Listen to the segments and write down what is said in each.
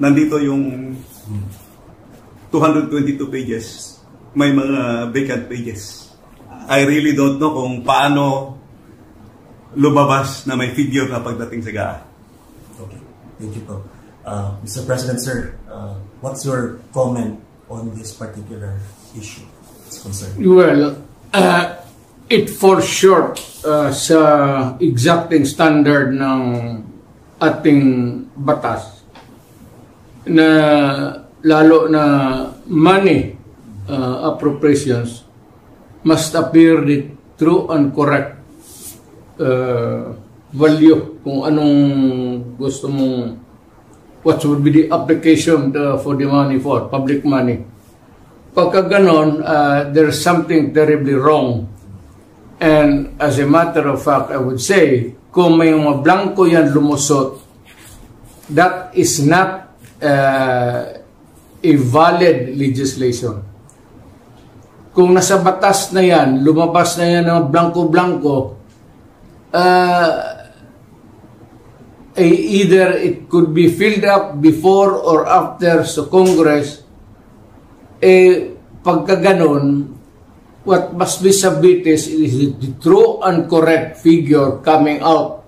nandito yung 222 pages, may mga vacant pages. I really don't know kung paano lumabas na may figure na pagdating sa GAA. Okay, thank you po. Mr. President, sir, what's your comment on this particular issue? It's concerned. Well, it falls short sa exacting standard ng ating batas na lalo na money appropriations must appear the true and correct value kung anong gusto mong what would be the application for the money for public money. Pagka ganon, there's something terribly wrong. And as a matter of fact, I would say, kung may mga blanco yan lumusot, that is not a valid legislation. Kung nasa batas na yan, lumabas na yan ng blanco-blanco, either it could be filled up before or after sa Congress, pagka ganon, what must be submitted is the true and correct figure coming out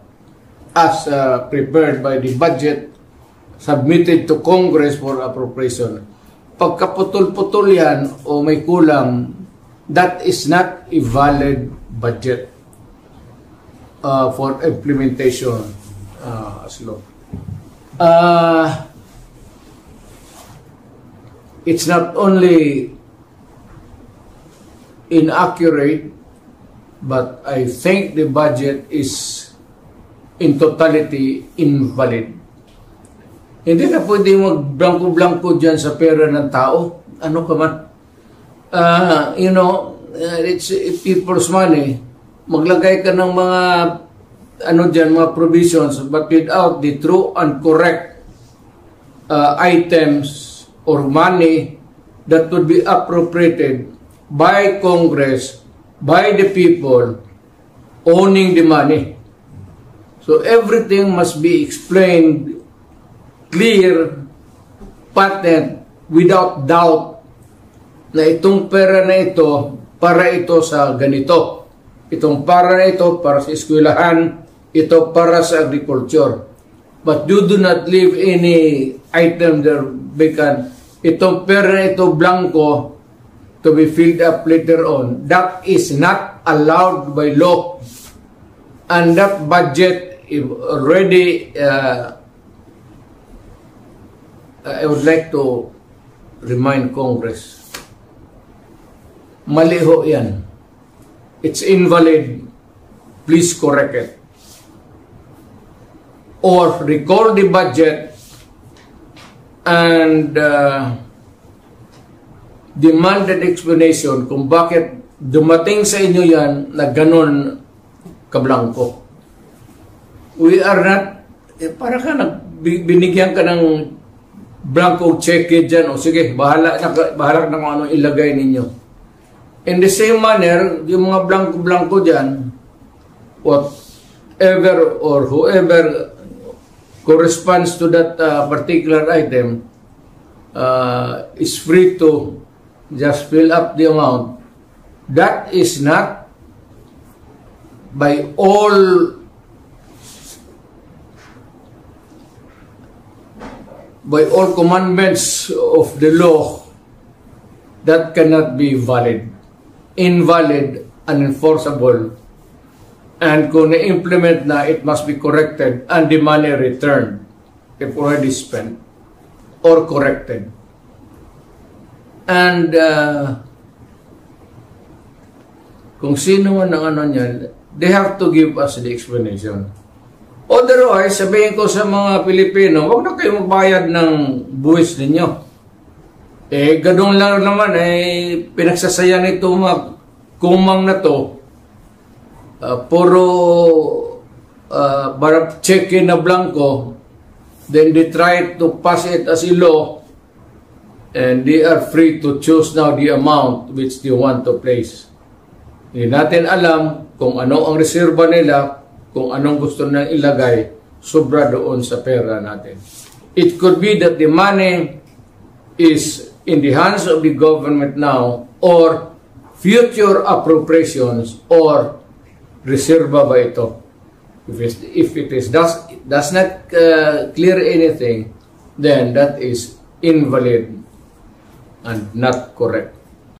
as prepared by the budget submitted to Congress for appropriation. Pagkaputol-putol yan o may kulang, that is not a valid budget for implementation as law. It's not only inaccurate, but I think the budget is in totality invalid. Hindi na pwede mag-blanco-blanco dyan sa pera ng tao. Ano ka man. It's people's money. Maglagay ka ng mga mga provisions, but without the true and correct items or money that would be appropriated by Congress, by the people owning the money. So everything must be explained clear, patent, without doubt na itong pera na ito para ito sa ganito. Itong para na ito para sa eskwelahan, ito para sa agriculture. But you do not leave any item there vacant. Itong pera na ito blanco to be filled up later on. That is not allowed by law. And that budget is already I would like to remind Congress, mali ho yan. It's invalid. Please correct it. Or recall the budget and demand an explanation kung bakit dumating sa inyo yan na ganun kablangko. We are not, para ka binigyan ka ng blanco check dyan, o sige, bahala na kung ano ilagay ninyo. In the same manner, yung mga blanco-blanco dyan, whatever or whoever corresponds to that particular item is free to just fill up the amount. That is not by all commandments of the law, that cannot be valid, invalid, unenforceable, and kung na-implement na, it must be corrected and the money returned if already spent or corrected. And kung sino man ang ano niyan, they have to give us the explanation. Otherwise, sabihin ko sa mga Pilipino, huwag na kayo magbayad ng buwis ninyo. Ganun lang naman, pinagsasaya nito mga kumang na to, puro check-in na blanco, then they try to pass it as a law, and they are free to choose now the amount which they want to place. Hindi natin alam kung ano ang reserva nila, kung anong gusto na ilagay, sobra doon sa pera natin. It could be that the money is in the hands of the government now, or future appropriations, or reserva ba ito. If it does not clear anything, then that is invalid and not correct.